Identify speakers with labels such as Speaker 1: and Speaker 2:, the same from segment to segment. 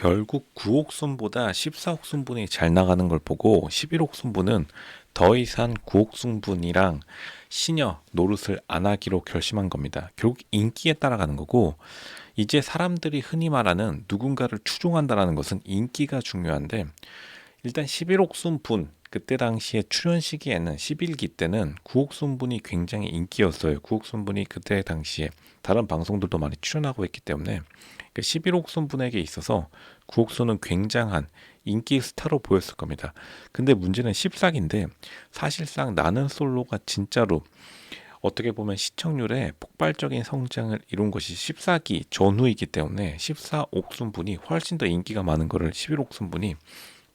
Speaker 1: 결국 9옥순보다 14옥순분이 잘 나가는 걸 보고 11옥순분은 더 이상 9옥순분이랑 시녀 노릇을 안 하기로 결심한 겁니다. 결국 인기에 따라가는 거고, 이제 사람들이 흔히 말하는 누군가를 추종한다라는 것은 인기가 중요한데, 일단 11옥순분 그때 당시에 출연 시기에는 11기 때는 9옥순분이 굉장히 인기였어요. 9옥순분이 그때 당시에 다른 방송들도 많이 출연하고 있기 때문에 11옥순분에게 있어서 9옥순은 굉장한 인기 스타로 보였을 겁니다. 근데 문제는 14기인데, 사실상 나는 솔로가 진짜로 어떻게 보면 시청률에 폭발적인 성장을 이룬 것이 14기 전후이기 때문에 14옥순분이 훨씬 더 인기가 많은 거를 11옥순분이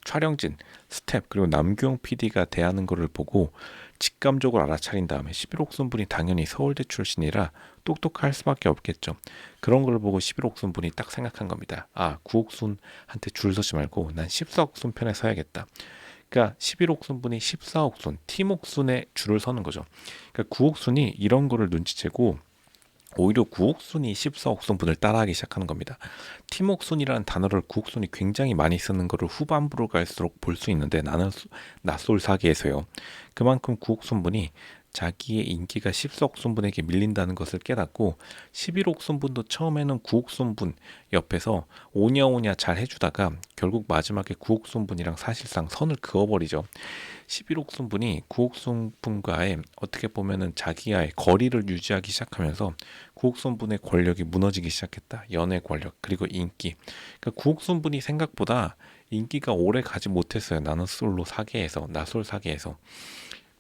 Speaker 1: 촬영진, 스텝, 그리고 남규영 PD가 대하는 것을 보고 직감적으로 알아차린 다음에 11옥순분이 당연히 서울대 출신이라 똑똑할 수밖에 없겠죠. 그런 걸 보고 11옥순분이 딱 생각한 겁니다. 아, 9옥순한테 줄 서지 말고 난 14옥순 편에 서야겠다. 그러니까 11옥순분이 14옥순, 팀옥순에 줄을 서는 거죠. 그러니까 9옥순이 이런 거를 눈치채고 오히려 9옥순이 14옥순분을 따라하기 시작하는 겁니다. 팀옥순이라는 단어를 9옥순이 굉장히 많이 쓰는 것을 후반부로 갈수록 볼 수 있는데, 나는 낯솔 사기에서요. 그만큼 9옥순분이 자기의 인기가 14옥순분에게 밀린다는 것을 깨닫고 11옥순분도 처음에는 9옥순분 옆에서 오냐오냐 잘 해주다가 결국 마지막에 9옥순분이랑 사실상 선을 그어버리죠. 11옥순분이 9옥순분과의 어떻게 보면은 자기와의 거리를 유지하기 시작하면서 9옥순분의 권력이 무너지기 시작했다. 연애 권력 그리고 인기. 그러니까 9옥순분이 생각보다 인기가 오래 가지 못했어요. 나는 솔로 사계에서, 나솔 사계에서.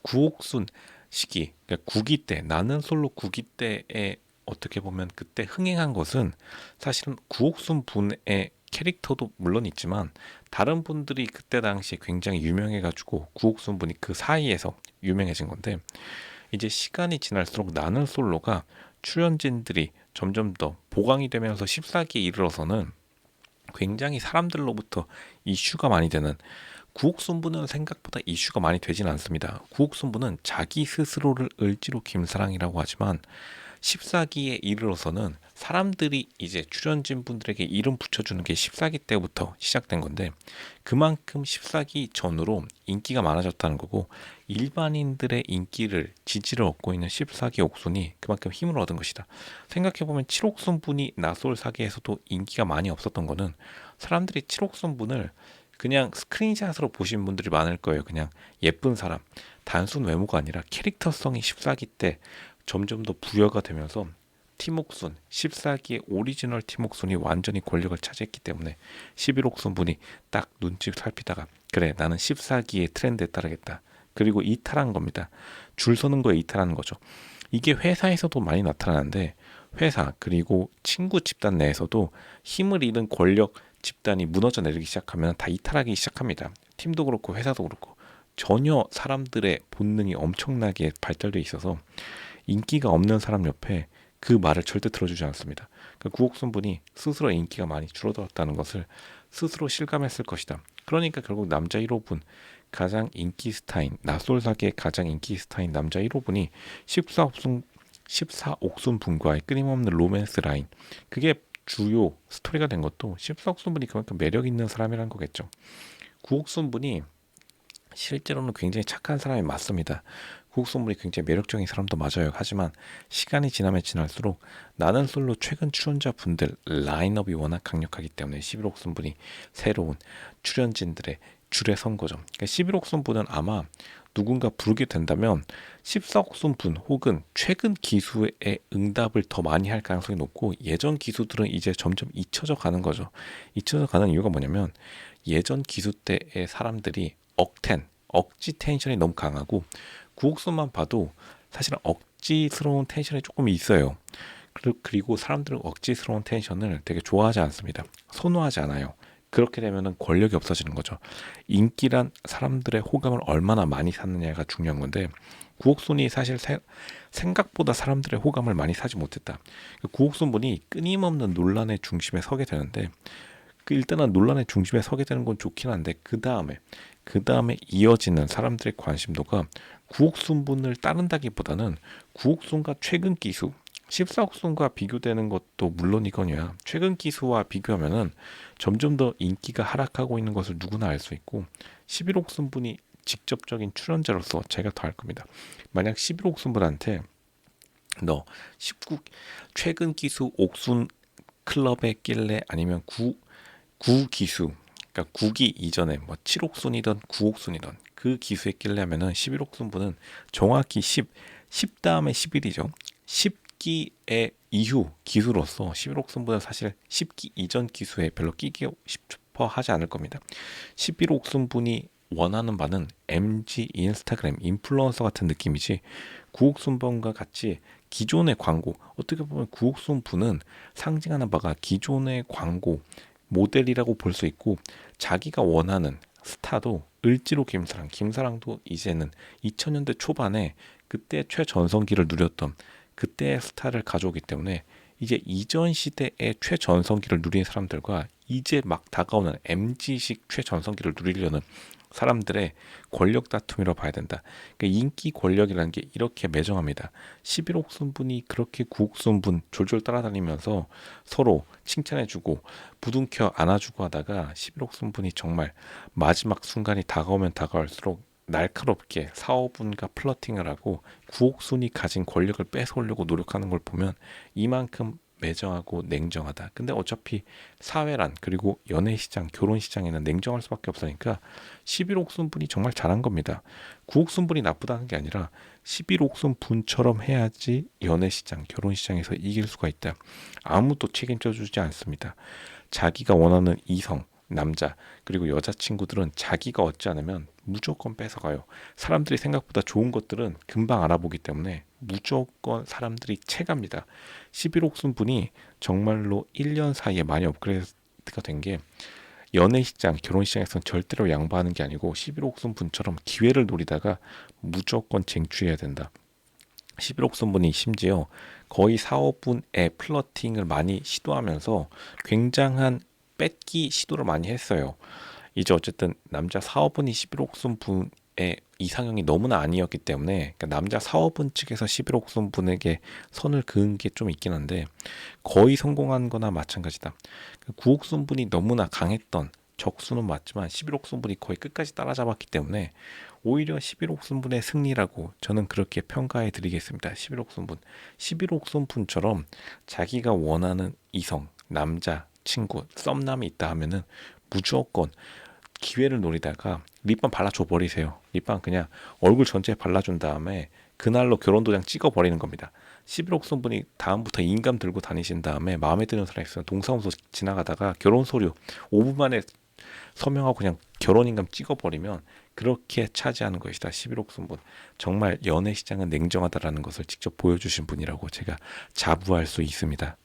Speaker 1: 9옥순 시기, 그러니까 9기 때, 나는 솔로 9기 때에 어떻게 보면 그때 흥행한 것은 사실은 9옥순 분의 캐릭터도 물론 있지만 다른 분들이 그때 당시에 굉장히 유명해가지고 9옥순 분이 그 사이에서 유명해진 건데, 이제 시간이 지날수록 나는 솔로가 출연진들이 점점 더 보강이 되면서 14기에 이르러서는 굉장히 사람들로부터 이슈가 많이 되는, 구옥순부는 생각보다 이슈가 많이 되진 않습니다. 구옥순부는 자기 스스로를 을지로 김사랑이라고 하지만 14기에 이르러서는 사람들이 이제 출연진 분들에게 이름 붙여주는 게 14기 때부터 시작된 건데, 그만큼 14기 전후로 인기가 많아졌다는 거고, 일반인들의 인기를 지지를 얻고 있는 14기 옥순이 그만큼 힘을 얻은 것이다. 생각해보면 7옥순 분이 나솔 사기에서도 인기가 많이 없었던 거는, 사람들이 7옥순 분을 그냥 스크린샷으로 보신 분들이 많을 거예요. 그냥 예쁜 사람, 단순 외모가 아니라 캐릭터성이 14기 때 점점 더 부여가 되면서 팀옥순, 14기의 오리지널 팀옥순이 완전히 권력을 차지했기 때문에 11옥순 분이 딱 눈치 살피다가, 그래 나는 14기의 트렌드에 따르겠다. 그리고 이탈한 겁니다. 줄 서는 거에 이탈하는 거죠. 이게 회사에서도 많이 나타나는데, 회사 그리고 친구 집단 내에서도 힘을 잃은 권력 집단이 무너져 내리기 시작하면 다 이탈하기 시작합니다. 팀도 그렇고 회사도 그렇고 전혀 사람들의 본능이 엄청나게 발달돼 있어서 인기가 없는 사람 옆에 그 말을 절대 들어주지 않습니다. 그러니까 구옥순 분이 스스로 인기가 많이 줄어들었다는 것을 스스로 실감했을 것이다. 그러니까 결국 남자 1호분, 가장 인기 스타인, 낯솔사계의 가장 인기 스타인 남자 1호분이 14옥순 분과의 끊임없는 로맨스 라인, 그게 주요 스토리가 된 것도 14옥순 분이 그만큼 매력 있는 사람이라는 거겠죠. 구옥순 분이 실제로는 굉장히 착한 사람이 맞습니다. 구옥순 분이 굉장히 매력적인 사람도 맞아요. 하지만 시간이 지나면 지날수록 나는 솔로 최근 출연자 분들 라인업이 워낙 강력하기 때문에 11옥순 분이 새로운 출연진들의 줄에 선 거죠. 그러니까 11옥순 분은 아마 누군가 부르게 된다면 14옥순 분 혹은 최근 기수의 응답을 더 많이 할 가능성이 높고, 예전 기수들은 이제 점점 잊혀져 가는 거죠. 잊혀져 가는 이유가 뭐냐면, 예전 기수 때의 사람들이 억지 텐션이 너무 강하고, 구옥순만 봐도 사실은 억지스러운 텐션이 조금 있어요. 그리고 사람들은 억지스러운 텐션을 되게 좋아하지 않습니다. 선호하지 않아요. 그렇게 되면은 권력이 없어지는 거죠. 인기란 사람들의 호감을 얼마나 많이 사느냐가 중요한 건데, 구옥순이 사실 생각보다 사람들의 호감을 많이 사지 못했다. 구옥순 분이 끊임없는 논란의 중심에 서게 되는데, 그 일단은 논란의 중심에 서게 되는 건 좋긴 한데 그 다음에 이어지는 사람들의 관심도가 구옥순분을 따른다기보다는 구옥순과 최근 기수 14옥순과 비교되는 것도 물론이거니와 최근 기수와 비교하면은 점점 더 인기가 하락하고 있는 것을 누구나 알 수 있고 11옥순분이 직접적인 출연자로서 제가 더 할 겁니다. 만약 11옥순분한테 너 19 최근 기수 옥순 클럽에 낄래 아니면 구기수 그러니까 9기 이전에 뭐 7옥순이든 9옥순이든 그 기수에 끼려면은 11옥순분은 정확히 10 다음에 11이죠. 10기의 이후 기수로서 11옥순분은 사실 10기 이전 기수에 별로 끼고 싶어 하지 않을 겁니다. 11옥순분이 원하는 바는 MG 인스타그램 인플루언서 같은 느낌이지 9옥순분과 같이 기존의 광고 어떻게 보면 9옥순분은 상징하는 바가 기존의 광고 모델이라고 볼 수 있고 자기가 원하는 스타도 을지로 김사랑도 이제는 2000년대 초반에 그때 최전성기를 누렸던 그때의 스타를 가져오기 때문에 이제 이전 시대의 최전성기를 누린 사람들과 이제 막 다가오는 MZ식 최전성기를 누리려는 사람들의 권력 다툼이라고 봐야 된다. 그러니까 인기 권력이라는 게 이렇게 매정합니다. 11옥순분이 그렇게 9옥순분 졸졸 따라다니면서 서로 칭찬해주고 부둥켜 안아주고 하다가 11옥순분이 정말 마지막 순간이 다가오면 다가올수록 날카롭게 4, 5분과 플러팅을 하고 9옥순이 가진 권력을 뺏어오려고 노력하는 걸 보면 이만큼 매정하고 냉정하다. 근데 어차피 사회란 그리고 연애시장, 결혼시장에는 냉정할 수밖에 없으니까 11옥순분이 정말 잘한 겁니다. 9옥순분이 나쁘다는 게 아니라 11옥순분처럼 해야지 연애시장, 결혼시장에서 이길 수가 있다. 아무도 책임져 주지 않습니다. 자기가 원하는 이성, 남자 그리고 여자친구들은 자기가 얻지 않으면 무조건 뺏어가요. 사람들이 생각보다 좋은 것들은 금방 알아보기 때문에 무조건 사람들이 채갑니다. 11옥순분이 정말로 1년 사이에 많이 업그레이드가 된 게 연애시장, 결혼시장에서는 절대로 양보하는 게 아니고 11옥순분처럼 기회를 노리다가 무조건 쟁취해야 된다. 11옥순분이 심지어 거의 4, 5분의 플러팅을 많이 시도하면서 굉장한 뺏기 시도를 많이 했어요. 이제 어쨌든 남자 사업분이 11옥순 분의 이상형이 너무나 아니었기 때문에 그러니까 남자 사업분 측에서 11옥순 분에게 선을 그은 게 좀 있긴 한데 거의 성공한 거나 마찬가지다. 9옥순 분이 너무나 강했던 적수는 맞지만 11옥순 분이 거의 끝까지 따라잡았기 때문에 오히려 11옥순 분의 승리라고 저는 그렇게 평가해 드리겠습니다. 11옥순 분. 11옥순 분처럼 자기가 원하는 이성, 남자, 친구, 썸남이 있다 하면은 무조건 기회를 노리다가 립밤 발라줘 버리세요. 립밤 그냥 얼굴 전체에 발라준 다음에 그날로 결혼도장 찍어 버리는 겁니다. 11옥순 분이 다음부터 인감 들고 다니신 다음에 마음에 드는 사람 있으면 동사무소 지나가다가 결혼 서류 5분 만에 서명하고 그냥 결혼 인감 찍어 버리면 그렇게 차지하는 것이다. 11옥순 분. 정말 연애 시장은 냉정하다라는 것을 직접 보여주신 분이라고 제가 자부할 수 있습니다.